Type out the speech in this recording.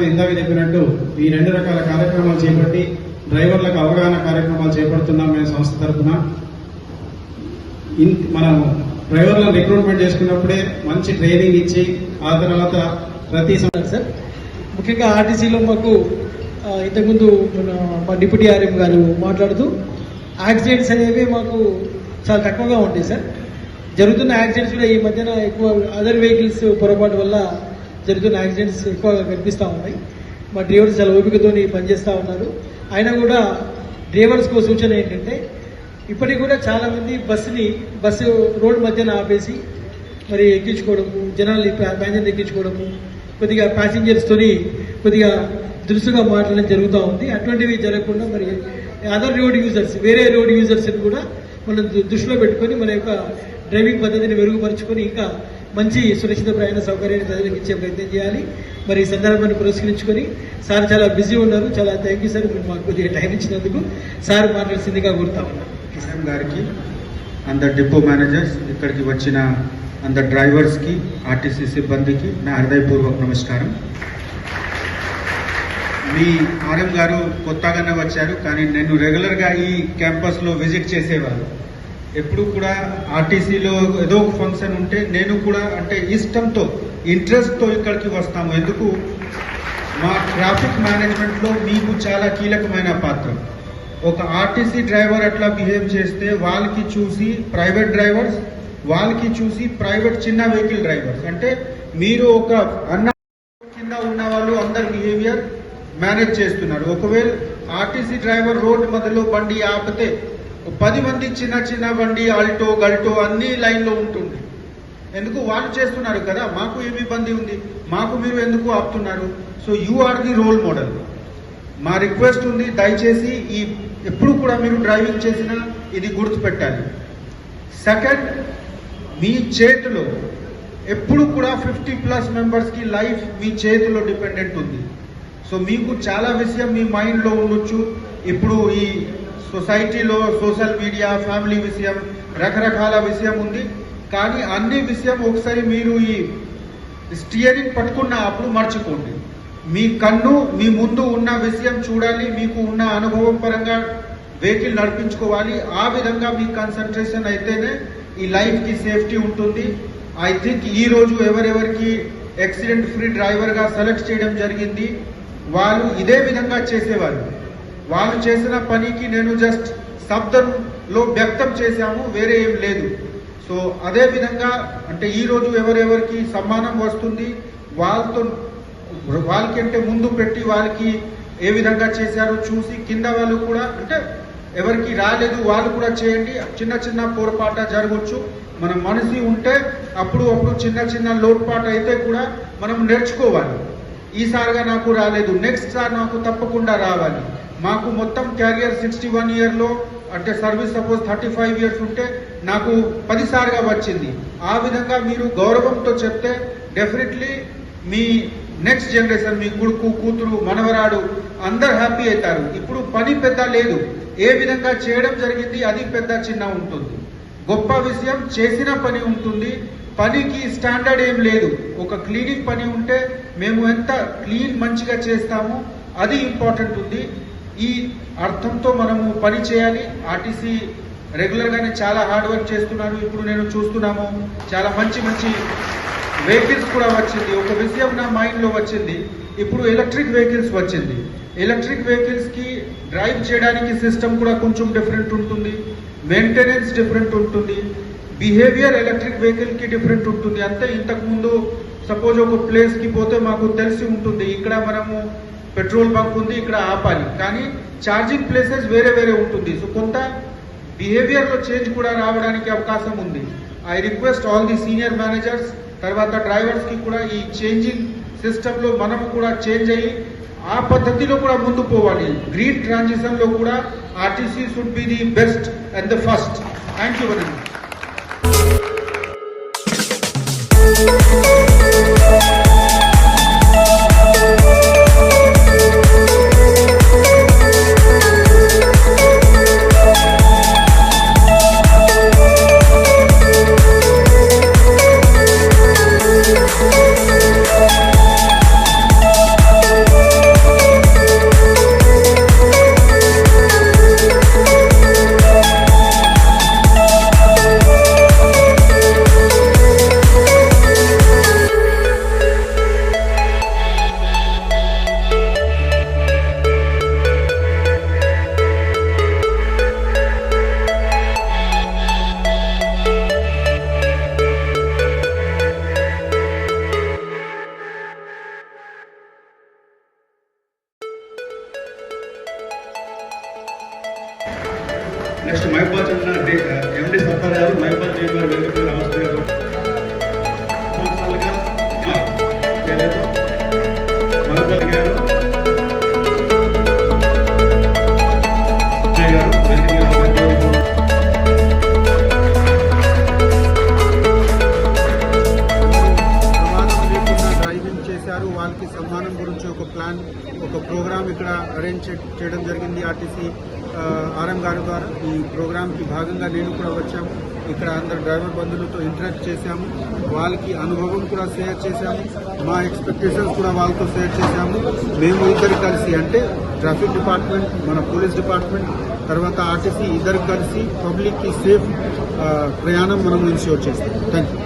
కోసం ఇందాక చెప్పినట్టు ఈ 2 రకాల కార్యక్రమాలు చేపట్టి డ్రైవర్లకు అవగాహన కార్యక్రమాలు చేపడుతున్నాం మేము సంస్థ తరఫున. మనం డ్రైవర్లను రిక్రూట్మెంట్ చేసుకున్నప్పుడే మంచి ట్రైనింగ్ ఇచ్చి ఆ తర్వాత ప్రతి సార్ ముఖ్యంగా ఆర్టీసీలో మాకు ఇంతకుముందు మా డిప్యూటీ ఆర్ఎం గారు మాట్లాడుతూ యాక్సిడెంట్స్ అనేవి మాకు చాలా తక్కువగా ఉంటాయి సార్. జరుగుతున్న యాక్సిడెంట్స్ కూడా ఈ మధ్యన ఎక్కువ అదర్ వెహికల్స్ పొరపాటు వల్ల జరుగుతున్న యాక్సిడెంట్స్ ఎక్కువగా కనిపిస్తూ ఉన్నాయి. మా డ్రైవర్స్ చాలా ఓపికతో పనిచేస్తూ ఉన్నారు. అయినా కూడా డ్రైవర్స్కు సూచన ఏంటంటే ఇప్పటికి కూడా చాలామంది బస్సు రోడ్డు మధ్యన ఆపేసి మరి ఎక్కించుకోవడము, జనాలు ప్యాసింజర్ ఎక్కించుకోవడము, కొద్దిగా ప్యాసింజర్స్తోని కొద్దిగా దురుసుగా మాట్లాడడం జరుగుతూ ఉంది. అటువంటివి జరగకుండా మరి అదర్ రోడ్ యూజర్స్, వేరే రోడ్ యూజర్స్ని కూడా మనం దృష్టిలో పెట్టుకొని మన యొక్క డ్రైవింగ్ పద్ధతిని మెరుగుపరుచుకొని ఇంకా మంచి సురక్షిత ప్రయాణ సౌకర్యాన్ని ప్రజలకు ఇచ్చే ప్రయత్నం చేయాలి. మరి ఈ సందర్భాన్ని పురస్కరించుకొని సార్ చాలా బిజీ ఉన్నారు. చాలా థ్యాంక్ యూ సార్, మీరు మాకు కొద్దిగా టైం ఇచ్చినందుకు. సార్ మాట్లాడుతుందిగా కోరుతా ఉన్నాను. కిషన్ గారికి, అందరు డిపో మేనేజర్స్, ఇక్కడికి వచ్చిన అందరు డ్రైవర్స్కి, ఆర్టీసీ సిబ్బందికి నా హృదయపూర్వక నమస్కారం. మీ ఆర్ఎం గారు కొత్తగానే వచ్చారు, కానీ నేను రెగ్యులర్గా ఈ క్యాంపస్లో విజిట్ చేసేవారు. ఎప్పుడు కూడా ఆర్టీసీలో ఏదో ఒక ఫంక్షన్ ఉంటే నేను కూడా అంటే ఇష్టంతో, ఇంట్రెస్ట్తో ఇక్కడికి వస్తాము. ఎందుకు, మా ట్రాఫిక్ మేనేజ్మెంట్లో మీకు చాలా కీలకమైన పాత్ర. ఒక ఆర్టీసీ డ్రైవర్ అట్లా బిహేవ్ చేస్తే వాళ్ళకి చూసి ప్రైవేట్ డ్రైవర్స్, వాళ్ళకి చూసి ప్రైవేట్ చిన్న వెహికల్ డ్రైవర్స్, అంటే మీరు ఒక అన్న కింద ఉన్న వాళ్ళు అందరు బిహేవియర్ మేనేజ్ చేస్తున్నారు. ఒకవేళ ఆర్టీసీ డ్రైవర్ రోడ్డు మధ్యలో బండి ఆపితే 10 మంది చిన్న బండి ఆల్టో గల్టో అన్ని లైన్లో ఉంటుంది. ఎందుకు, వాళ్ళు చేస్తున్నారు కదా, మాకు ఏమి ఇబ్బంది ఉంది, మాకు మీరు ఎందుకు ఆపుతున్నారు? So you are the role model. మా రిక్వెస్ట్ ఉంది, దయచేసి ఈ ఎప్పుడు కూడా మీరు డ్రైవింగ్ చేసినా ఇది గుర్తుపెట్టాలి. సెకండ్, మీ చేతిలో ఎప్పుడు కూడా 50+ మెంబర్స్కి లైఫ్ మీ చేతిలో డిపెండెంట్ ఉంది. సో మీకు చాలా విషయం మీ మైండ్లో ఉండొచ్చు. ఇప్పుడు ఈ సొసైటీలో సోషల్ మీడియా, ఫ్యామిలీ విషయం, రకరకాల విషయం ఉంది. కానీ అన్ని విషయం ఒకసారి మీరు ఈ స్టీరింగ్ పట్టుకున్న అప్పుడు మర్చిపోండి. మీ కన్ను మీ ముందు ఉన్న విషయం చూడాలి, మీకు ఉన్న అనుభవం పరంగా వెహికల్ నడిపించుకోవాలి. ఆ విధంగా మీ కాన్సన్ట్రేషన్ అయితేనే ఈ లైఫ్కి సేఫ్టీ ఉంటుంది. ఐ థింక్ ఈరోజు ఎవరెవరికి యాక్సిడెంట్ ఫ్రీ డ్రైవర్గా సెలెక్ట్ చేయడం జరిగింది, వాళ్ళు ఇదే విధంగా చేసేవారు. వాళ్ళు చేసిన పనికి నేను జస్ట్ శబ్దంలో వ్యక్తం చేశాము, వేరే ఏం లేదు. సో అదే విధంగా అంటే ఈరోజు ఎవరెవరికి సమ్మానం వస్తుంది, వాళ్ళకంటే ముందు పెట్టి వాళ్ళకి ఏ విధంగా చేశారో చూసి కింద వాళ్ళు కూడా అంటే ఎవరికి రాలేదు వాళ్ళు కూడా చేయండి. చిన్న పొరపాట జరగవచ్చు, మనం మనసి ఉంటే అప్పుడు చిన్న లోటుపాటు అయితే కూడా మనం నేర్చుకోవాలి. ఈసారిగా నాకు రాలేదు, నెక్స్ట్ సార్ నాకు తప్పకుండా రావాలి. మాకు మొత్తం క్యారియర్ 61 ఇయర్లో అంటే సర్వీస్ సపోజ్ 35 ఇయర్స్ ఉంటే నాకు 10 సార్లుగా వచ్చింది. ఆ విధంగా మీరు గౌరవంతో చెప్తే డెఫినెట్లీ మీ నెక్స్ట్ జనరేషన్, మీ కొడుకు, కూతురు, మనవరాడు అందరు హ్యాపీ అవుతారు. ఇప్పుడు పని పెద్ద లేదు, ఏ విధంగా చేయడం జరిగింది అది పెద్ద చిన్న ఉంటుంది. గొప్ప విషయం చేసిన పని ఉంటుంది. పనికి స్టాండర్డ్ ఏం లేదు. ఒక క్లీనింగ్ పని ఉంటే మేము ఎంత క్లీన్ మంచిగా చేస్తామో అది ఇంపార్టెంట్ ఉంది. ఈ అర్థంతో మనము పని చేయాలి. ఆర్టీసీ రెగ్యులర్గానే చాలా హార్డ్ వర్క్ చేస్తున్నారు. ఇప్పుడు నేను చూస్తున్నాము చాలా మంచి వెహికల్స్ కూడా వచ్చింది. ఒక విషయం నా మైండ్లో వచ్చింది, ఇప్పుడు ఎలక్ట్రిక్ వెహికల్స్ వచ్చింది. ఎలక్ట్రిక్ వెహికల్స్కి డ్రైవ్ చేయడానికి సిస్టమ్ కూడా కొంచెం డిఫరెంట్ ఉంటుంది, మెయింటెనెన్స్ డిఫరెంట్ ఉంటుంది, బిహేవియర్ ఎలక్ట్రిక్ వెహికల్కి డిఫరెంట్ ఉంటుంది. అంతే ఇంతకుముందు సపోజ్ ఒక ప్లేస్కి పోతే మాకు తెలిసి ఉంటుంది, ఇక్కడ మనము పెట్రోల్ బంక్ ఉంది, ఇక్కడ ఆపాలి, కానీ ఛార్జింగ్ ప్లేసెస్ వేరే ఉంటుంది. సో కొంత బిహేవియర్లో చేంజ్ కూడా రావడానికి అవకాశం ఉంది. I request all the senior managers, తర్వాత డ్రైవర్స్కి కూడా ఈ చేంజింగ్ సిస్టంలో మనము కూడా చేంజ్ అయ్యి ఆ పద్ధతిలో కూడా ముందు పోవాలి. గ్రీన్ ట్రాన్సిషన్లో కూడా RTC should be the best and the first. Thank you very much. Next మైబాద్ చెందిన ఎండి సత్తార్ గారు మైబాద్ జేబీ వెంకటేశ్వర అవస్థ గారు మరొకరి గారు ప్రమాదం లేకుండా డ్రైవింగ్ చేశారు. వాళ్ళకి సన్మానం గురించి ఒక ప్రోగ్రామ్ ఇక్కడ అరేంజ్ చేయడం జరిగింది ఆర్టీసీ ఆర్ఎం గారి ద్వారా. ఈ ప్రోగ్రామ్కి భాగంగా నేను కూడా వచ్చాము. ఇక్కడ అందరు డ్రైవర్ బంధువులతో ఇంటరాక్ట్ చేశాము. వాళ్ళకి అనుభవం కూడా షేర్ చేశాము. మా ఎక్స్పెక్టేషన్స్ కూడా వాళ్ళతో షేర్ చేశాము. మేము ఇద్దరు కలిసి అంటే ట్రాఫిక్ డిపార్ట్మెంట్, మన పోలీస్ డిపార్ట్మెంట్, తర్వాత ఆర్టీసీ ఇద్దరు కలిసి పబ్లిక్కి సేఫ్ ప్రయాణం మనం ఇన్ష్యూర్ చేస్తాం. Thank you.